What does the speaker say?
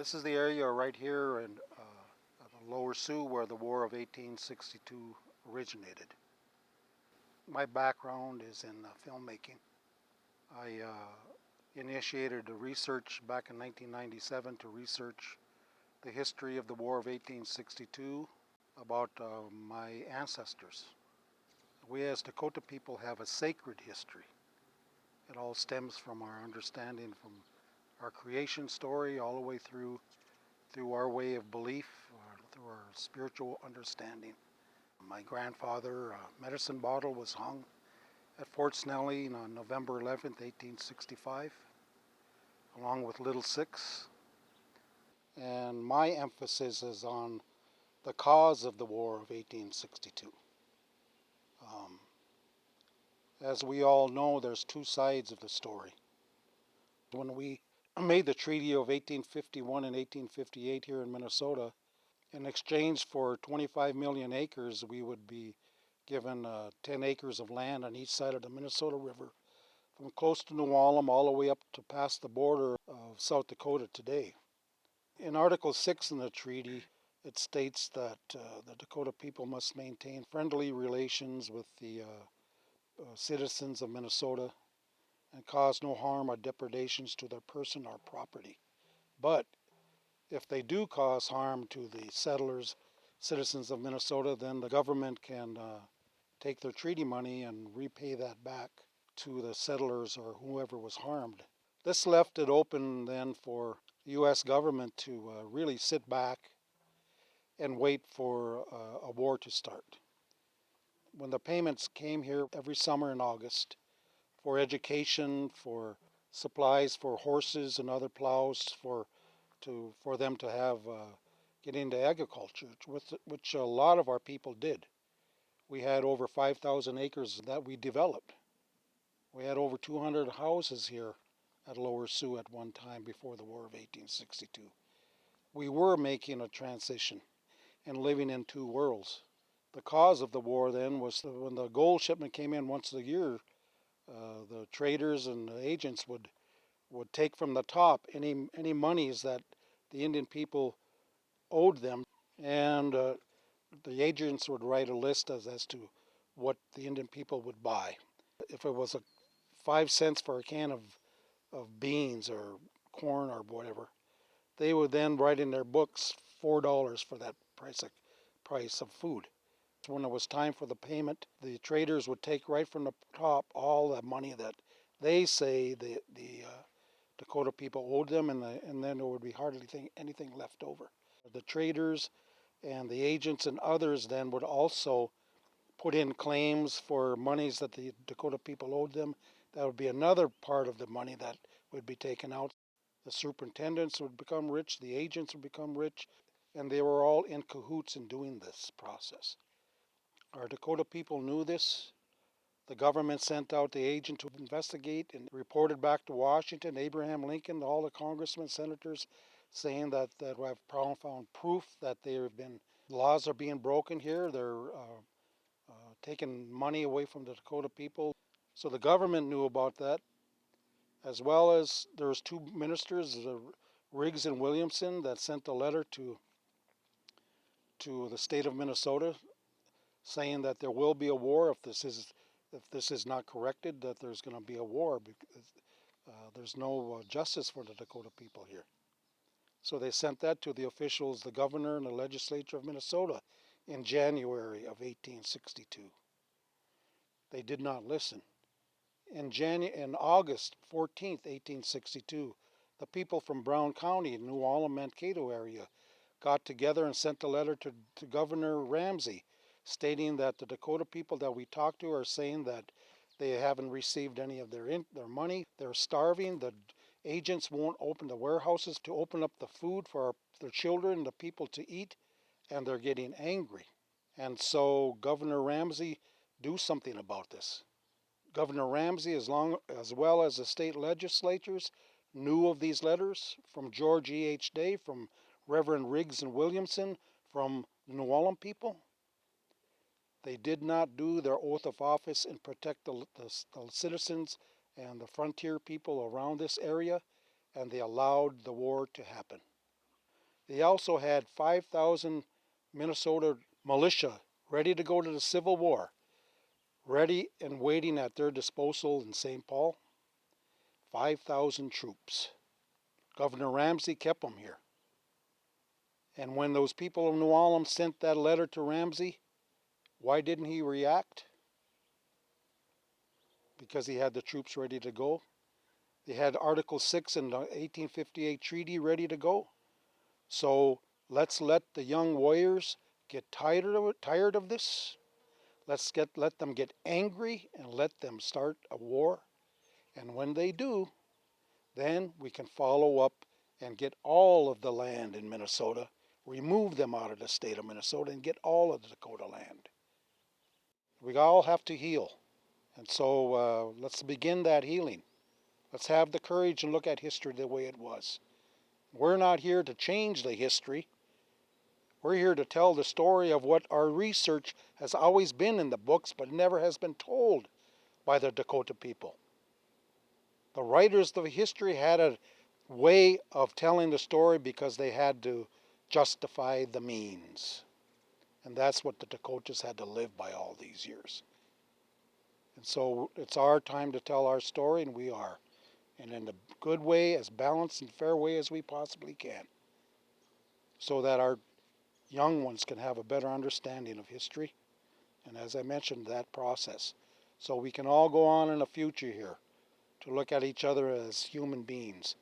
This is the area right here in the Lower Sioux where the War of 1862 originated. My background is in filmmaking. I initiated a research back in 1997 to research the history of the War of 1862 about my ancestors. We as Dakota people have a sacred history. It all stems from our understanding from our creation story all the way through our way of belief, through our spiritual understanding. My grandfather, medicine bottle, was hung at Fort Snelling on November 11th, 1865, along with Little Six. And my emphasis is on the cause of the War of 1862. As we all know, there's two sides of the story. When we made the Treaty of 1851 and 1858 here in Minnesota, in exchange for 25 million acres, we would be given 10 acres of land on each side of the Minnesota River, from close to New Ulm all the way up to past the border of South Dakota today. In Article 6 in the treaty, it states that the Dakota people must maintain friendly relations with the citizens of Minnesota and cause no harm or depredations to their person or property. But if they do cause harm to the settlers, citizens of Minnesota, then the government can take their treaty money and repay that back to the settlers or whoever was harmed. This left it open then for the U.S. government to really sit back and wait for a war to start. When the payments came here every summer in August for education, for supplies for horses and other plows, for them to have get into agriculture, which a lot of our people did. We had over 5,000 acres that we developed. We had over 200 houses here at Lower Sioux at one time before the War of 1862. We were making a transition and living in two worlds. The cause of the war then was when the gold shipment came in once a year, the traders and the agents would take from the top any monies that the Indian people owed them, and the agents would write a list as to what the Indian people would buy. If it was 5 cents for a can of beans or corn or whatever, they would then write in their books $4 for that price of food. When it was time for the payment, the traders would take right from the top all the money that they say the Dakota people owed them, and then there would be hardly anything left over. The traders and the agents and others then would also put in claims for monies that the Dakota people owed them. That would be another part of the money that would be taken out. The superintendents would become rich, the agents would become rich, and they were all in cahoots in doing this process. Our Dakota people knew this. The government sent out the agent to investigate and reported back to Washington, Abraham Lincoln, all the congressmen, senators, saying that we have found proof that laws are being broken here. They're taking money away from the Dakota people. So the government knew about that, as well as there was two ministers, Riggs and Williamson, that sent a letter to the state of Minnesota saying that there will be a war if this is not corrected, that there's going to be a war because there's no justice for the Dakota people here. So they sent that to the officials, the governor and the legislature of Minnesota in January of 1862. They did not listen. In August 14th, 1862, the people from Brown County, New Ulm, Mankato area, got together and sent a letter to Governor Ramsey stating that the Dakota people that we talked to are saying that they haven't received any of their money. They're starving. The agents won't open the warehouses to open up the food for their children, the people to eat, and they're getting angry. And so Governor Ramsey, do something about this. Governor Ramsey, as well as the state legislatures, knew of these letters from George E.H. Day, from Reverend Riggs and Williamson, from the New Ulm people. They did not do their oath of office and protect the citizens and the frontier people around this area, and they allowed the war to happen. They also had 5,000 Minnesota militia ready to go to the Civil War, ready and waiting at their disposal in St. Paul. 5,000 troops. Governor Ramsey kept them here. And when those people of New Ulm sent that letter to Ramsey, why didn't he react? Because he had the troops ready to go. They had Article 6 in the 1858 treaty ready to go. So let's let the young warriors get tired of this. Let them get angry and let them start a war. And when they do, then we can follow up and get all of the land in Minnesota, remove them out of the state of Minnesota and get all of the Dakota land. We all have to heal. And so let's begin that healing. Let's have the courage and look at history the way it was. We're not here to change the history. We're here to tell the story of what our research has always been in the books, but never has been told by the Dakota people. The writers of history had a way of telling the story because they had to justify the means. And that's what the Dakotas had to live by all these years. And so it's our time to tell our story, and we are. And in a good way, as balanced and fair way as we possibly can, so that our young ones can have a better understanding of history. And as I mentioned, that process. So we can all go on in the future here to look at each other as human beings